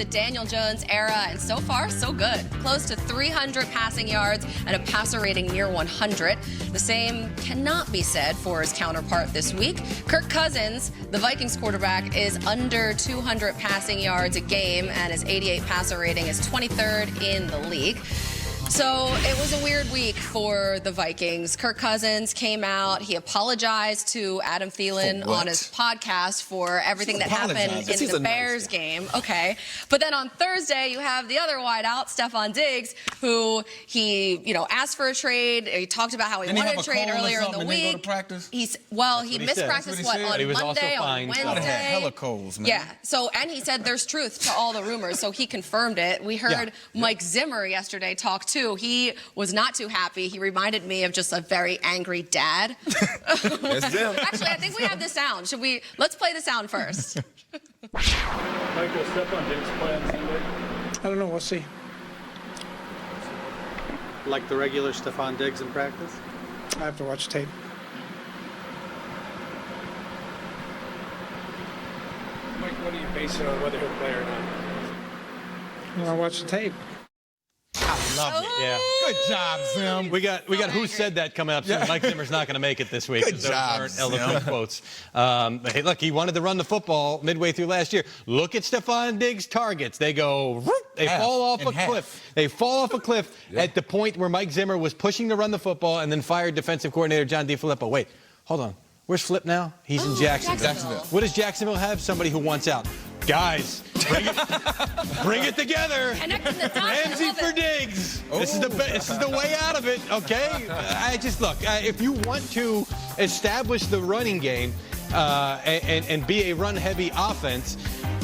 the Daniel Jones era, and so far, so good. Close to 300 passing yards and a passer rating near 100. The same cannot be said for his counterpart this week. Kirk Cousins, the Vikings quarterback, is under 200 passing yards a game, and his 88 passer rating is 23rd in the league. So it was a weird week for the Vikings. Kirk Cousins came out. He apologized to Adam Thielen on his podcast for everything that happened in the Bears game. Okay. But then on Thursday, you have the other wideout, Stephon Diggs, who he, asked for a trade. He talked about how he wanted a trade earlier in the week. Go to practice? He missed practice, on Monday, on Wednesday? Hella colds, man. Yeah. So, and he said there's truth to all the rumors, so he confirmed it. We heard Mike Zimmer yesterday talk too. He was not too happy. He reminded me of just a very angry dad. That's them. Actually, I think we have the sound. Let's play the sound first. Michael, Stephon Diggs play on Sunday? I don't know. We'll see. Like the regular Stephon Diggs in practice? I have to watch tape. Mike, what do you base it on, whether he'll play or not? When I watch the tape. I love it. Yeah. Good job, Zim. We got Who Said That coming up soon. Mike Zimmer's not going to make it this week. Good job, those aren't eloquent quotes. Hey, look, he wanted to run the football midway through last year. Look at Stephon Diggs' targets. They go, they fall off a cliff. They fall off a cliff at the point where Mike Zimmer was pushing to run the football and then fired defensive coordinator John DeFilippo. Wait, hold on. Where's Flip now? He's in Jacksonville. What does Jacksonville have? Somebody who wants out. Guys, bring it together. Ramsey for Diggs. This is the way out of it, okay? If you want to establish the running game and be a run-heavy offense,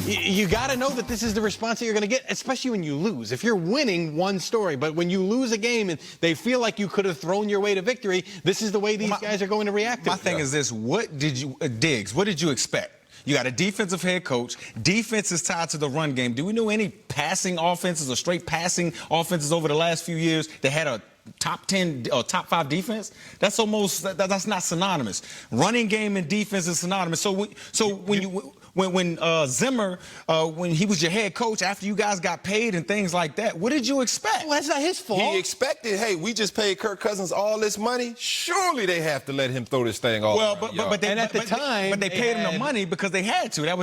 you got to know that this is the response that you're going to get, especially when you lose. If you're winning, one story. But when you lose a game and they feel like you could have thrown your way to victory, this is the way these guys are going to react to it. My thing is this. Diggs, what did you expect? You got a defensive head coach. Defense is tied to the run game. Do we know any passing offenses or straight passing offenses over the last few years that had a top 10 or top 5 defense? That's that's not synonymous. Running game and defense is synonymous. When Zimmer, when he was your head coach, after you guys got paid and things like that, what did you expect? Well, that's not his fault. He expected, hey, we just paid Kirk Cousins all this money. Surely they have to let him throw this thing all around. But they paid him the money because they had to. That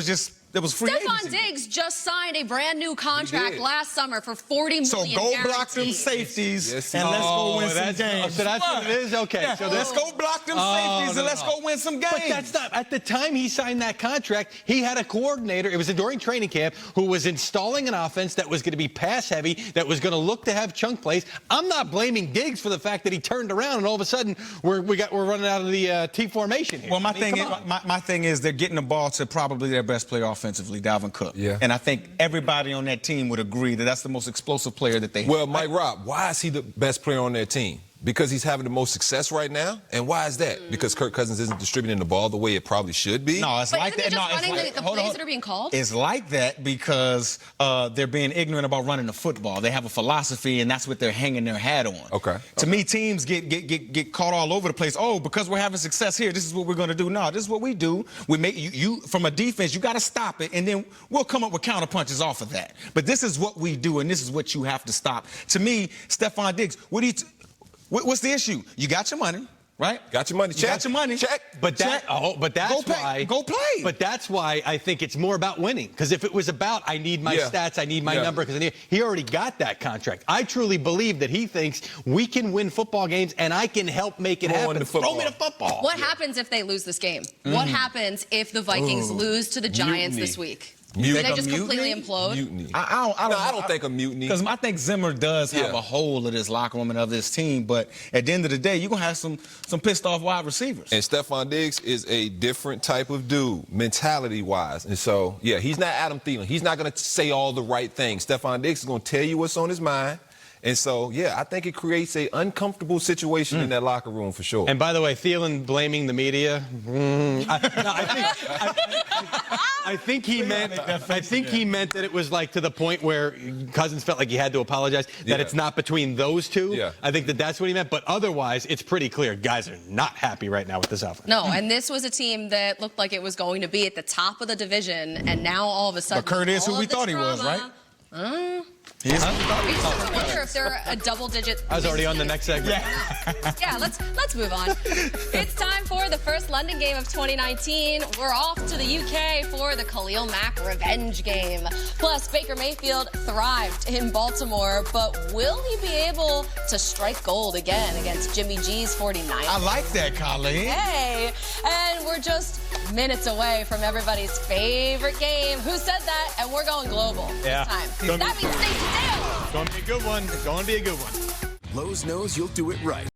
was free agency. Stephon Diggs just signed a brand new contract last summer for $40 million. So go block them safeties and let's go win some games. So that's what it is? Okay. Yeah. So let's go block them safeties and let's go win some games. But that's not, at the time he signed that contract, he had a coordinator, it was during training camp, who was installing an offense that was going to be pass heavy, that was going to look to have chunk plays. I'm not blaming Diggs for the fact that he turned around and all of a sudden we're running out of the T formation here. Well, my thing is they're getting the ball to probably their best player offensively, Dalvin Cook. Yeah. And I think everybody on that team would agree that that's the most explosive player that they have. Well, Mike Rob, why is he the best player on their team? Because he's having the most success right now? And why is that? Because Kirk Cousins isn't distributing the ball the way it probably should be? No, it's like that. No, it's like the plays that are being called? It's like that because they're being ignorant about running the football. They have a philosophy, and that's what they're hanging their hat on. Okay. To me, teams get caught all over the place. Oh, because we're having success here, this is what we're going to do. No, this is what we do. We make you from a defense, you got to stop it, and then we'll come up with counter punches off of that. But this is what we do, and this is what you have to stop. To me, Stephon Diggs, what's the issue? You got your money, right? Got your money. Check. You got your money. Check. But that's why. Go play. But that's why I think it's more about winning. Because if it was about I need my stats, I need my number, because he already got that contract. I truly believe that he thinks we can win football games and I can help make it happen. Throw me the football. What happens if they lose this game? What happens if the Vikings lose to the Giants this week? Do they just completely implode? Mutiny. I don't think a mutiny. Because I think Zimmer does have a hole of this locker room and of this team, but at the end of the day, you're going to have some pissed off wide receivers. And Stephon Diggs is a different type of dude, mentality-wise. And so, yeah, he's not Adam Thielen. He's not going to say all the right things. Stephon Diggs is going to tell you what's on his mind. And so, yeah, I think it creates an uncomfortable situation in that locker room for sure. And by the way, Thielen blaming the media, I think he meant that it was like to the point where Cousins felt like he had to apologize, that it's not between those two. Yeah. I think that's what he meant. But otherwise, it's pretty clear. Guys are not happy right now with this offense. No, and this was a team that looked like it was going to be at the top of the division, and now all of a sudden, but Kurt is who we thought he was, right? I wonder if they're a double-digit. I was already on the next segment. Yeah, let's move on. It's time for the first London game of 2019. We're off to the UK for the Khalil Mack revenge game. Plus, Baker Mayfield thrived in Baltimore, but will he be able to strike gold again against Jimmy G's 49ers? I like that, Colleen. Hey, and we're just minutes away from everybody's favorite game. Who said that? And we're going global Yeah. this time. That means Stacey Dale. It's going to be a good one. It's going to be a good one. Lowe's knows you'll do it right.